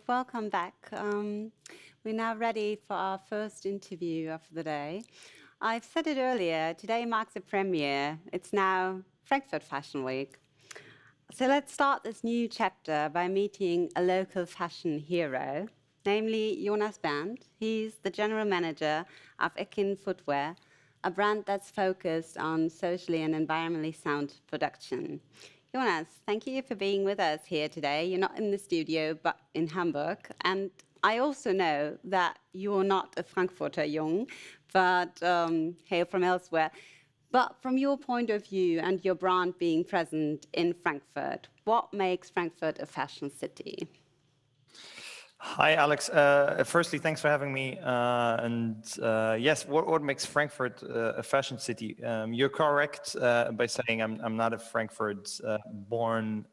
welcome back. We're now ready for our first interview of the day. I've said it earlier, today marks a premiere. It's now Frankfurt Fashion Week. So let's start this new chapter by meeting a local fashion hero, namely Jonas Berndt. He's the general manager of Econ footwear, a brand that's focused on socially and environmentally sound production. Jonas, thank you for being with us here today. You're not in the studio, but in Hamburg. And I also know that you're not a Frankfurter Jung, but hail from elsewhere. But from your point of view and your brand being present in Frankfurt, what makes Frankfurt a fashion city? Hi, Alex. Firstly, thanks for having me. Yes, what makes Frankfurt a fashion city? You're correct by saying I'm not a Frankfurt-born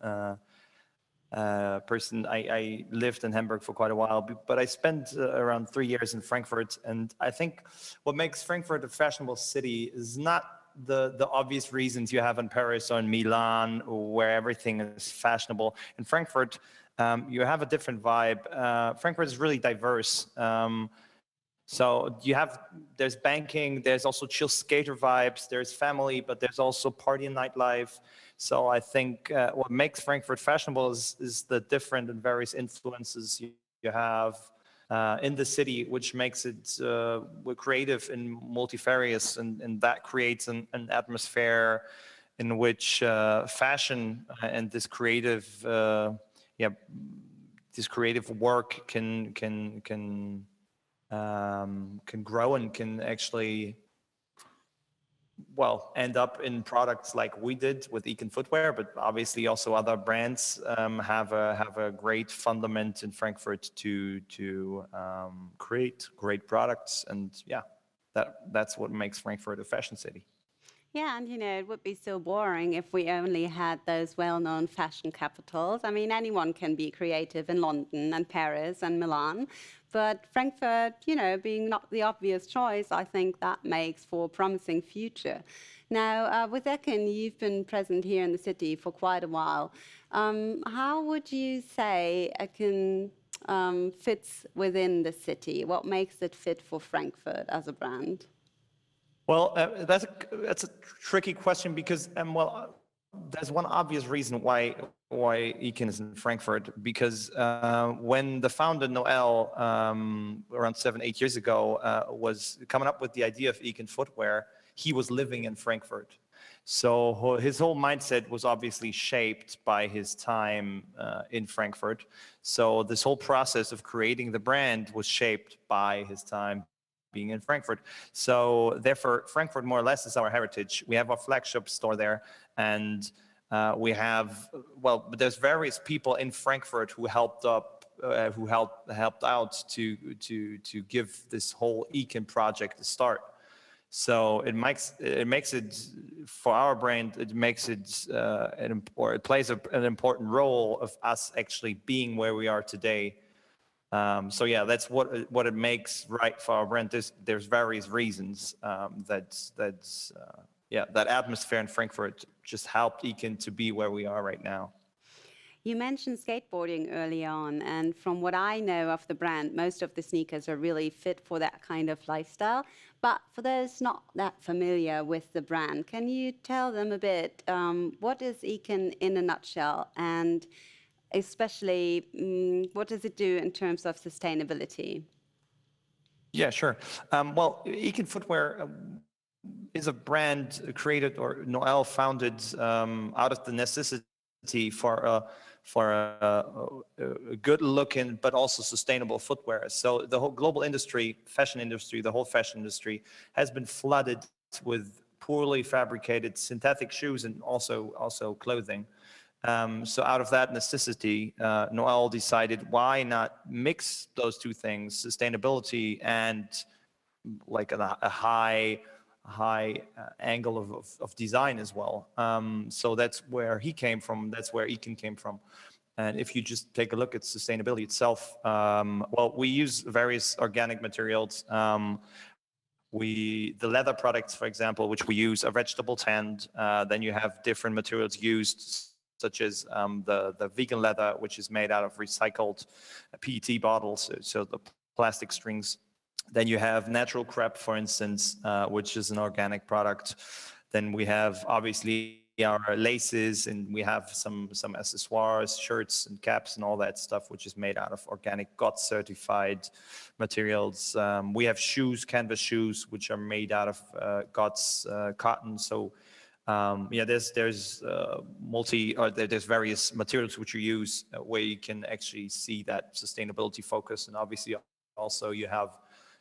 person. I lived in Hamburg for quite a while, but I spent around 3 years in Frankfurt. And I think what makes Frankfurt a fashionable city is not the obvious reasons you have in Paris or in Milan, where everything is fashionable. In Frankfurt, you have a different vibe. Frankfurt is really diverse. So there's banking, there's also chill skater vibes, there's family, but there's also party and nightlife. So I think what makes Frankfurt fashionable is the different and various influences you have in the city, which makes it creative and multifarious, and that creates an atmosphere in which fashion and this creative work can grow and can actually end up in products like we did with Econ footwear, but obviously also other brands have a great fundament in Frankfurt to create great products, and that's what makes Frankfurt a fashion city. Yeah, and it would be so boring if we only had those well-known fashion capitals. I mean, anyone can be creative in London and Paris and Milan, but Frankfurt, being not the obvious choice, I think that makes for a promising future. Now, with Econ, you've been present here in the city for quite a while. How would you say Econ fits within the city? What makes it fit for Frankfurt as a brand? Well, that's a tricky question because, there's one obvious reason why Econ is in Frankfurt, because when the founder, Noel, around 7-8 years ago, was coming up with the idea of Econ footwear, he was living in Frankfurt. So his whole mindset was obviously shaped by his time in Frankfurt. So this whole process of creating the brand was shaped by his time being in Frankfurt. So therefore, Frankfurt more or less is our heritage. We have our flagship store there, and we have, there's various people in Frankfurt who helped out to give this whole Econ project a start. So it makes it for our brand. It makes it it plays an important role of us actually being where we are today. So yeah, that's what it makes right for our brand. There's various reasons that atmosphere in Frankfurt just helped Econ to be where we are right now. You mentioned skateboarding early on, and from what I know of the brand, most of the sneakers are really fit for that kind of lifestyle. But for those not that familiar with the brand, can you tell them a bit, what is Econ in a nutshell, and especially what does it do in terms of sustainability? Yeah, sure. Econ footwear is a brand created, or Noel founded, out of the necessity for a good-looking but also sustainable footwear. So the whole global industry, fashion industry, the whole fashion industry has been flooded with poorly fabricated synthetic shoes and also clothing. So out of that necessity, Noel decided, why not mix those two things, sustainability and like a high angle of design as well. So that's where he came from. That's where Econ came from. And if you just take a look at sustainability itself, we use various organic materials. The leather products, for example, which we use, are vegetable tanned. Then you have different materials used. such as the vegan leather, which is made out of recycled PET bottles, so the plastic strings. Then you have natural crepe, for instance, which is an organic product. Then we have obviously our laces, and we have some accessoires, shirts and caps and all that stuff, which is made out of organic GOTS certified materials. We have shoes, canvas shoes, which are made out of GOTS cotton. So yeah, there's there's various materials which you use where you can actually see that sustainability focus, and obviously also you have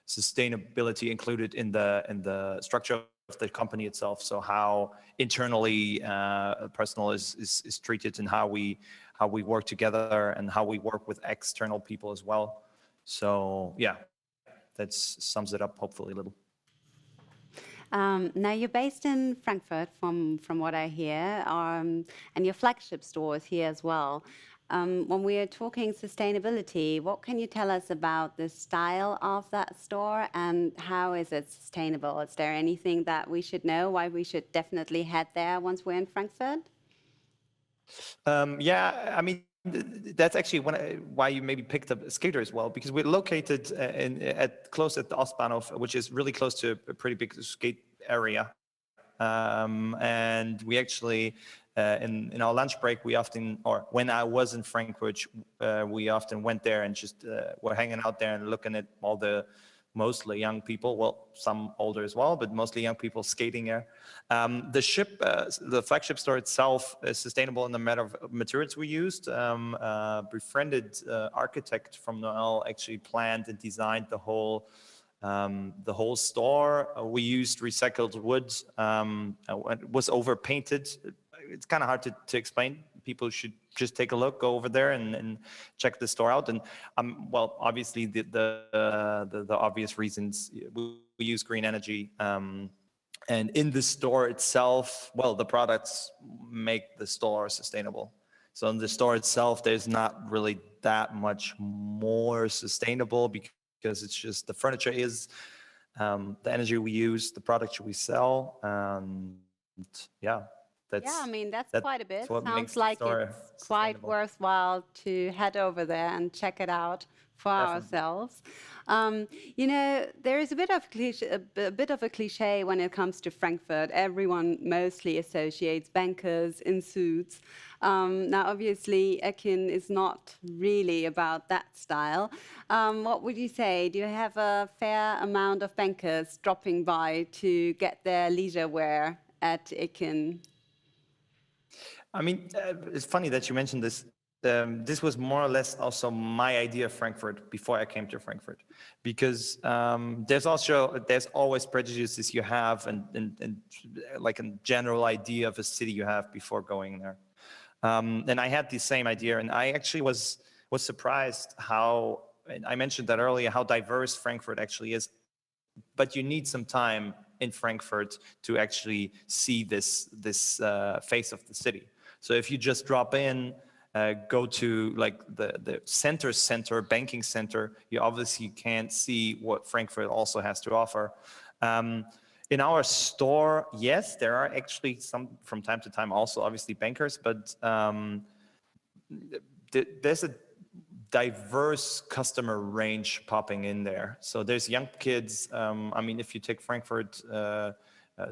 sustainability included in the structure of the company itself. So how internally personnel is treated, and how we work together, and how we work with external people as well. So yeah, that sums it up hopefully a little. Now you're based in Frankfurt, from what I hear, and your flagship store is here as well. When we are talking sustainability, what can you tell us about the style of that store, and how is it sustainable? Is there anything that we should know, why we should definitely head there once we're in Frankfurt? Yeah, I mean, that's actually why you maybe picked up Skater as well, because we're located close at the Ostbahnhof, which is really close to a pretty big skate area. And we actually, in our lunch break, we often, or when I was in Frankfurt, we often went there and just were hanging out there and looking at all the mostly young people, well, some older as well, but mostly young people skating there. The flagship store itself is sustainable in the matter of materials we used. Befriended architect from Noel actually planned and designed the whole store. We used recycled wood. It was overpainted. It's kind of hard to explain. People should just take a look, go over there and check the store out. And well, obviously the obvious reasons, we use green energy. And in the store itself, well, the products make the store sustainable. So in the store itself, there's not really that much more sustainable, because it's just the furniture is, the energy we use, the products we sell, and yeah. Yeah, I mean, that's quite a bit. What makes Sounds the like store it's quite sustainable. worthwhile to head over there and check it out for Definitely. ourselves. You know, there is a bit of a cliche when it comes to Frankfurt. Everyone mostly associates bankers in suits. Now, obviously, Econ is not really about that style. What would you say? Do you have a fair amount of bankers dropping by to get their leisure wear at Econ? I mean, it's funny that you mentioned this. This was more or less also my idea of Frankfurt before I came to Frankfurt, because there's always prejudices you have, and like a general idea of a city you have before going there. And I had the same idea, and I actually was surprised how, and I mentioned that earlier, how diverse Frankfurt actually is. But you need some time in Frankfurt to actually see this face of the city. So if you just drop in, go to like the center banking center, you obviously can't see what Frankfurt also has to offer. In our store, yes, there are actually some from time to time also obviously bankers, but there's a diverse customer range popping in there. So there's young kids. I mean, if you take Frankfurt,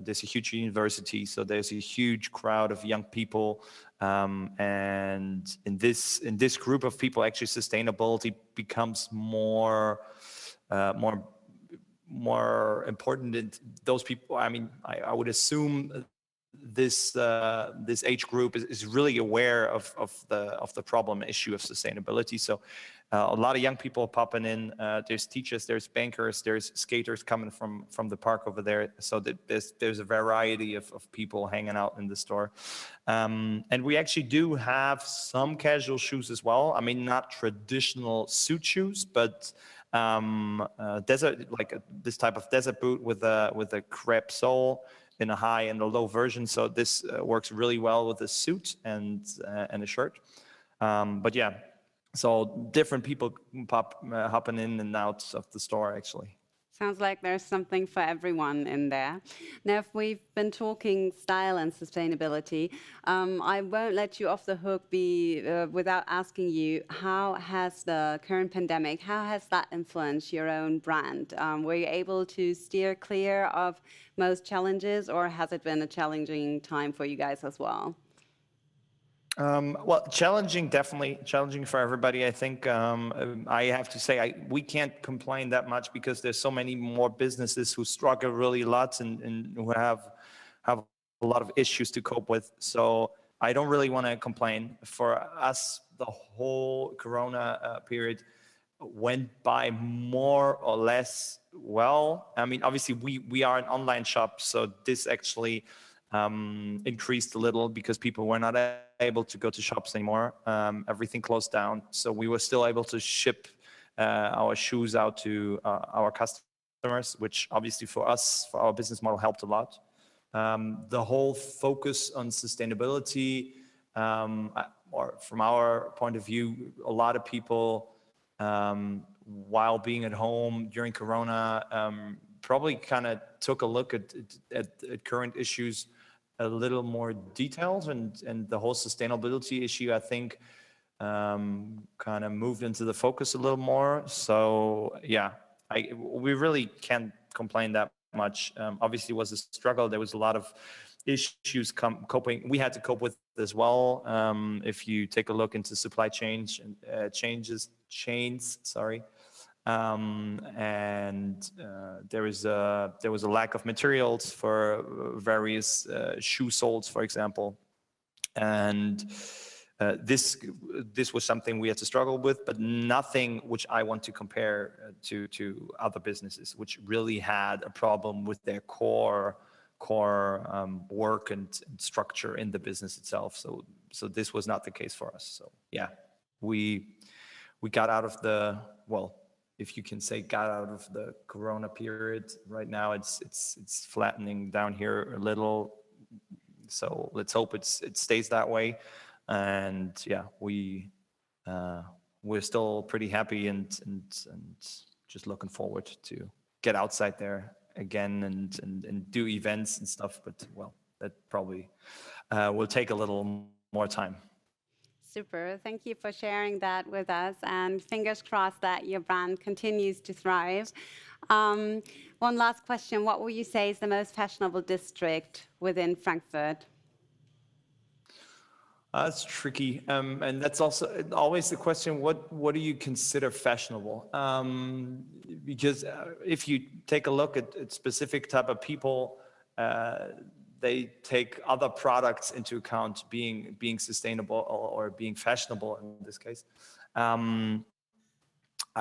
there's a huge university, so there's a huge crowd of young people. And in this group of people, actually, sustainability becomes more important. And those people, I mean, I would assume this age group is really aware of the problem issue of sustainability. So a lot of young people popping in. There's teachers, there's bankers, there's skaters coming from the park over there. So that there's a variety of people hanging out in the store. And we actually do have some casual shoes as well. I mean, not traditional suit shoes, but desert, like this type of desert boot with a crepe sole in a high and a low version. So this works really well with a suit and a shirt. But yeah, so different people hopping in and out of the store actually. Sounds like there's something for everyone in there. Now, if we've been talking style and sustainability, I won't let you off the hook without asking you, how has the current pandemic, how has that influenced your own brand? Were you able to steer clear of most challenges, or has it been a challenging time for you guys as well? Well, challenging, definitely challenging for everybody. I think I have to say we can't complain that much because there's so many more businesses who struggle really a lot and who have a lot of issues to cope with. So I don't really want to complain. For us, the whole Corona period went by more or less well. I mean, obviously we are an online shop, so this actually increased a little because people were not able to go to shops anymore. Everything closed down, so we were still able to ship our shoes out to our customers, which obviously for us, for our business model, helped a lot. The whole focus on sustainability, or from our point of view, a lot of people, while being at home during Corona, probably kind of took a look at current issues a little more detailed, and the whole sustainability issue, I think, kind of moved into the focus a little more. So yeah, we really can't complain that much. Obviously, it was a struggle. There was a lot of issues coping. We had to cope with as well. If you take a look into supply chains, sorry. There was a lack of materials for various shoe soles, for example, and this was something we had to struggle with, but nothing which I want to compare to other businesses which really had a problem with their core work and structure in the business itself. So this was not the case for us. So yeah, we got out of the, well, if you can say got out of the Corona period. Right now it's flattening down here a little, so let's hope it stays that way. And yeah, we're still pretty happy and just looking forward to get outside there again and do events and stuff. But well, that probably will take a little more time. Super. Thank you for sharing that with us, and fingers crossed that your brand continues to thrive. One last question. What would you say is the most fashionable district within Frankfurt? That's tricky. And that's also always the question, what do you consider fashionable? Because if you take a look at specific type of people, they take other products into account, being sustainable or being fashionable in this case. I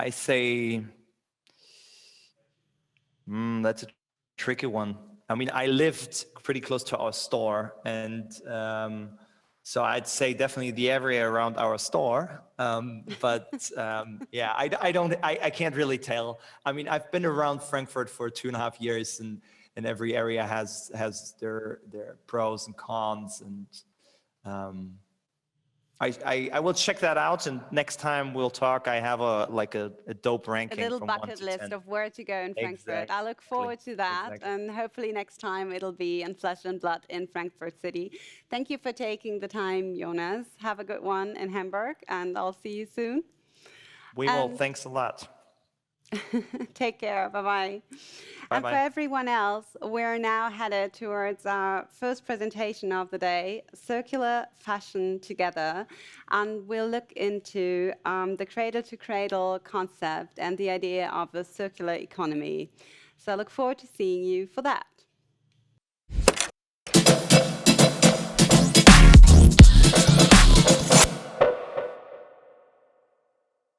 say that's a tricky one. I mean, I lived pretty close to our store, and so I'd say definitely the area around our store. Yeah, I can't really tell. I mean, I've been around Frankfurt for 2.5 years, and every area has their pros and cons, and I will check that out, and next time we'll talk, I have a dope ranking. A little from bucket 1 to list 10. of where to go in Frankfurt. I look forward to that, and hopefully next time it'll be in flesh and blood in Frankfurt City. Thank you for taking the time, Jonas. Have a good one in Hamburg, and I'll see you soon. We will. Thanks a lot. Take care. Bye-bye. And for everyone else, we're now headed towards our first presentation of the day, Circular Fashion Together. And we'll look into the cradle-to-cradle concept and the idea of a circular economy. So I look forward to seeing you for that.